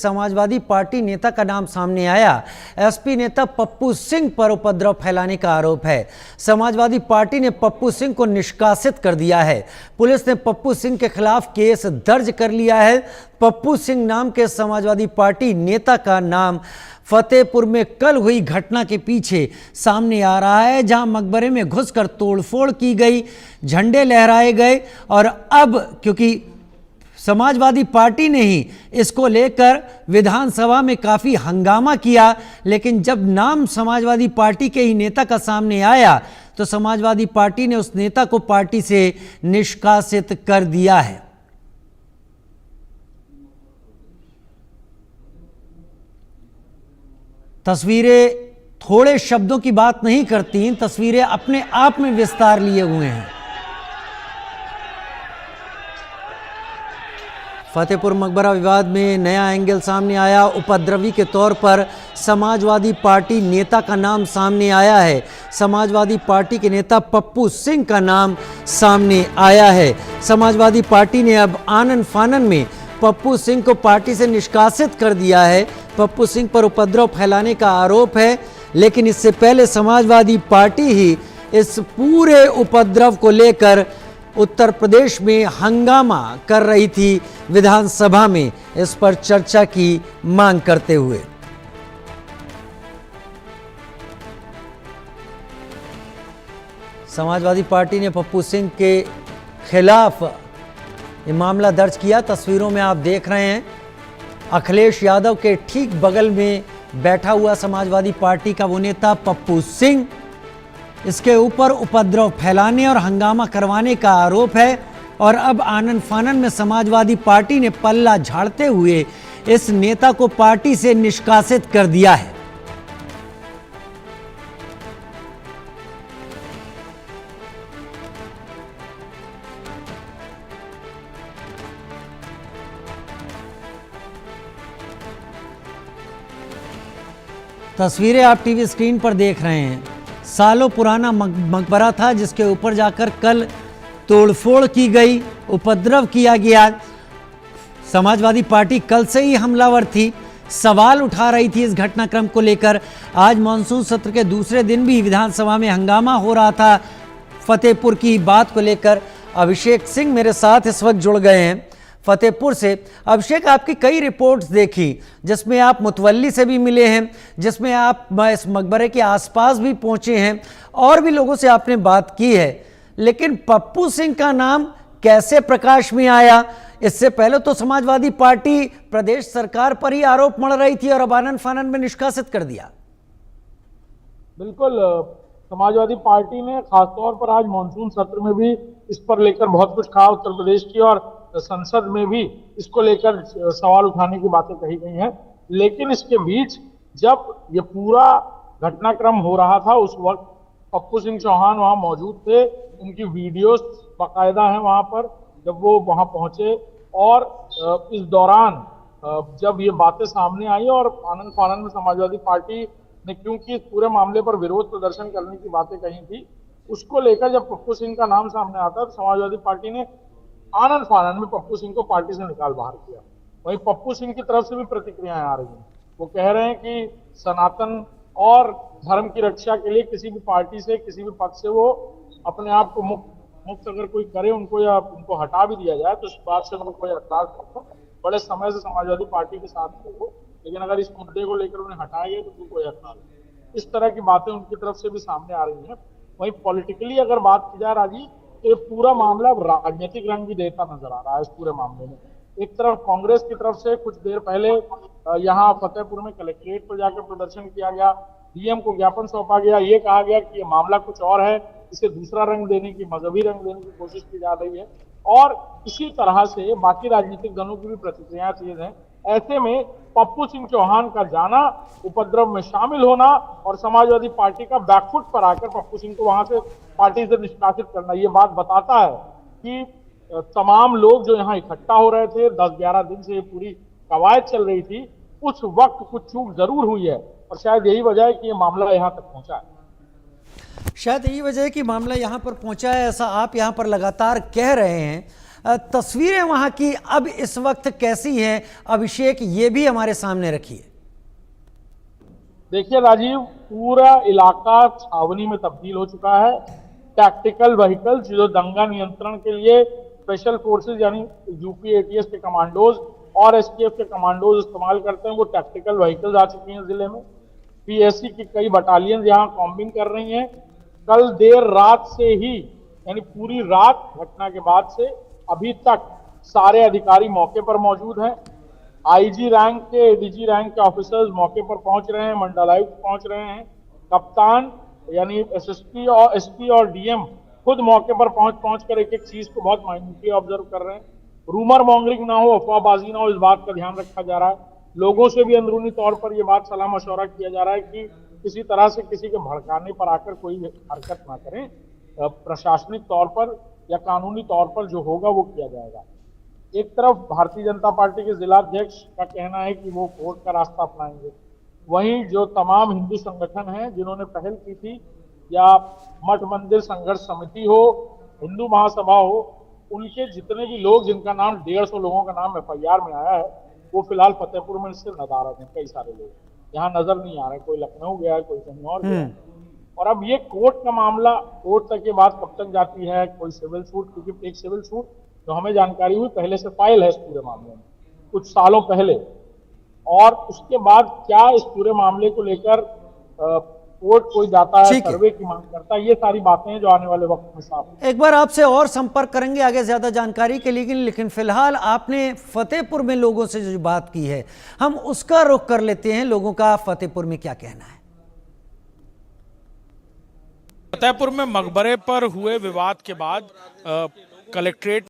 Samajwadi party नेता का नाम सामने आया। एसपी नेता पप्पू सिंह पर उपद्रव फैलाने का आरोप है। समाजवादी पार्टी ने पप्पू सिंह को निष्कासित कर दिया है। पुलिस ने पप्पू सिंह के खिलाफ केस दर्ज कर लिया है। पप्पू सिंह नाम के समाजवादी पार्टी नेता का नाम फतेहपुर में कल हुई घटना के पीछे सामने आ रहा है, जहां मकबरे में घुसकर तोड़फोड़ की गई, झंडे लहराए गए और अब क्योंकि समाजवादी पार्टी ने ही इसको लेकर विधानसभा में काफी हंगामा किया, लेकिन जब नाम समाजवादी पार्टी के ही नेता का सामने आया तो समाजवादी पार्टी ने उस नेता को पार्टी से निष्कासित कर दिया है। तस्वीरें थोड़े शब्दों की बात नहीं करती, तस्वीरें अपने आप में विस्तार लिए हुए हैं। फतेहपुर मकबरा विवाद में नया एंगल सामने आया। उपद्रवी के तौर पर समाजवादी पार्टी नेता का नाम सामने आया है। समाजवादी पार्टी के नेता पप्पू सिंह का नाम सामने आया है। समाजवादी पार्टी ने अब आनन फानन में पप्पू सिंह को पार्टी से निष्कासित कर दिया है। पप्पू सिंह पर उपद्रव फैलाने का आरोप है, लेकिन इससे पहले समाजवादी पार्टी ही इस पूरे उपद्रव को लेकर उत्तर प्रदेश में हंगामा कर रही थी, विधानसभा में इस पर चर्चा की मांग करते हुए। समाजवादी पार्टी ने पप्पू सिंह के खिलाफ ये मामला दर्ज किया। तस्वीरों में आप देख रहे हैं अखिलेश यादव के ठीक बगल में बैठा हुआ समाजवादी पार्टी का वो नेता पप्पू सिंह। इसके ऊपर उपद्रव फैलाने और हंगामा करवाने का आरोप है और अब आनन फानन में समाजवादी पार्टी ने पल्ला झाड़ते हुए इस नेता को पार्टी से निष्कासित कर दिया है। तस्वीरें आप टीवी स्क्रीन पर देख रहे हैं। सालों पुराना मकबरा था जिसके ऊपर जाकर कल तोड़फोड़ की गई, उपद्रव किया गया। समाजवादी पार्टी कल से ही हमलावर थी, सवाल उठा रही थी इस घटनाक्रम को लेकर। आज मानसून सत्र के दूसरे दिन भी विधानसभा में हंगामा हो रहा था फतेहपुर की बात को लेकर। अभिषेक सिंह मेरे साथ इस वक्त जुड़ गए हैं फतेहपुर से। अभिषेक, आपकी कई रिपोर्ट्स देखी जिसमें आप मुतवल्ली से भी मिले हैं, जिसमें आप इस मकबरे के आसपास भी पहुंचे हैं और भी लोगों से आपने बात की है, लेकिन पप्पू सिंह का नाम कैसे प्रकाश में आया? इससे पहले तो समाजवादी पार्टी प्रदेश सरकार पर ही आरोप मढ़ रही थी और अब आनन फानन में निष्कासित कर दिया। बिल्कुल, समाजवादी पार्टी ने खासतौर पर आज मानसून सत्र में भी इस पर लेकर बहुत कुछ कहा। उत्तर प्रदेश की और संसद में भी इसको लेकर सवाल उठाने की बातें कही गई हैं, लेकिन इसके बीच जब ये पूरा घटनाक्रम हो रहा था उस वक्त पप्पू सिंह चौहान वहां मौजूद थे। उनकी वीडियोस बाकायदा हैं वहां पर जब वो वहां पहुंचे, और इस दौरान जब ये बातें सामने आई और आनन फानन में समाजवादी पार्टी ने क्योंकि इस पूरे मामले पर विरोध प्रदर्शन करने की बातें कही थी, उसको लेकर जब पप्पू सिंह का नाम सामने आता तो समाजवादी पार्टी ने आनन फानन में पप्पू सिंह को पार्टी से निकाल बाहर किया। वहीं पप्पू सिंह की तरफ से भी प्रतिक्रियाएं आ रही हैं। वो कह रहे हैं कि सनातन और धर्म की रक्षा के लिए किसी भी पार्टी से, किसी भी पद से वो अपने आप को मुक्त अगर कोई करे उनको, या उनको हटा भी दिया जाए तो इस बात से उनको कोई एतराज नहीं हो। बड़े समय से समाजवादी पार्टी के साथ थे वो, लेकिन अगर इस मुद्दे को लेकर उन्हें हटाया गया तो कोई एतराज नहीं। इस तरह की बातें उनकी तरफ से भी सामने आ रही हैं। वहीं पॉलिटिकली अगर बात की जाए राजीव, ये पूरा मामला राजनीतिक रंग भी देता नजर आ रहा है। इस पूरे मामले में एक तरफ कांग्रेस की तरफ से कुछ देर पहले यहाँ फतेहपुर में कलेक्ट्रेट पर जाकर प्रदर्शन किया गया, डीएम को ज्ञापन सौंपा गया, ये कहा गया कि ये मामला कुछ और है, इसे दूसरा रंग देने की, मजहबी रंग देने की कोशिश की जा रही है, और इसी तरह से बाकी राजनीतिक दलों की भी प्रतिक्रिया तेज है। ऐसे में पप्पू सिंह चौहान का जाना, उपद्रव में शामिल होना और समाजवादी पार्टी का बैकफुट पर आकर पप्पू सिंह को वहां से पार्टी से निष्कासित करना, ये बात बताता है कि तमाम लोग जो यहाँ इकट्ठा हो रहे थे, 10-11 दिन से ये पूरी कवायद चल रही थी, उस वक्त कुछ चूक जरूर हुई है और शायद यही वजह है कि ये मामला यहाँ तक पहुंचा है। शायद यही वजह है कि मामला यहाँ पर पहुंचा है, ऐसा आप यहाँ पर लगातार कह रहे हैं। तस्वीरें वहां की अब इस वक्त कैसी हैं अभिषेक, ये भी हमारे सामने रखिए। देखिए राजीव, पूरा इलाका छावनी में तब्दील हो चुका है। टैक्टिकल व्हीकल्स जो दंगा नियंत्रण के लिए स्पेशल फोर्सेस यानी यूपी एटीएस के कमांडोज और एसटीएफ के कमांडोज इस्तेमाल करते हैं, वो टैक्टिकल व्हीकल्स आ चुकी हैं जिले में। पीएससी की कई बटालियन यहाँ कॉम्बिंग कर रही हैं। कल देर रात से ही यानी पूरी रात घटना के बाद से अभी तक सारे अधिकारी मौके पर मौजूद हैं। आईजी रैंक के, एडीजी रैंक के ऑफिसर्स मौके पर पहुंच रहे हैं, मंडलायुक्त पहुंच रहे हैं, कप्तान यानी एसएसपी और एसपी और डीएम खुद मौके पर पहुंच कर एक एक चीज को बहुत माइन्यूटली ऑब्जर्व कर रहे हैं। रूमर मॉन्गरिंग ना हो, अफवाहबाजी ना हो, इस बात का ध्यान रखा जा रहा है। लोगों से भी अंदरूनी तौर पर यह बात सलाह मशवरा किया जा रहा है कि किसी तरह से किसी के भड़काने पर आकर कोई हरकत ना करें। प्रशासनिक तौर पर या कानूनी तौर पर जो होगा वो किया जाएगा। एक तरफ भारतीय जनता पार्टी के जिला अध्यक्ष का कहना है कि वो कोर्ट का रास्ता अपनाएंगे, वहीं जो तमाम हिंदू संगठन हैं जिन्होंने पहल की थी, या मठ मंदिर संघर्ष समिति हो, हिंदू महासभा हो, उनके जितने भी लोग जिनका नाम 150 लोगों का नाम एफआईआर में आया है, वो फिलहाल फतेहपुर में इससे नदारद हैं। कई सारे लोग यहाँ नजर नहीं आ रहे, कोई लखनऊ गया है, कोई कहीं और गया है। और अब ये कोर्ट का मामला, कोर्ट तक ये बात कब तक जाती है, कोई सिविल सूट, क्योंकि एक सिविल सूट जो हमें जानकारी हुई पहले से फाइल है इस पूरे मामले में कुछ सालों पहले, और उसके बाद क्या इस पूरे मामले को लेकर कोर्ट कोई जाता है, सर्वे की मांग करता है, ये सारी बातें हैं जो आने वाले वक्त में साफ। एक बार आपसे और संपर्क करेंगे आगे ज्यादा जानकारी के लिए, लेकिन फिलहाल आपने फतेहपुर में लोगों से जो बात की है, हम उसका रुख कर लेते हैं। लोगों का फतेहपुर में क्या कहना है? फतेहपुर में मकबरे पर हुए विवाद के बाद कलेक्ट्रेट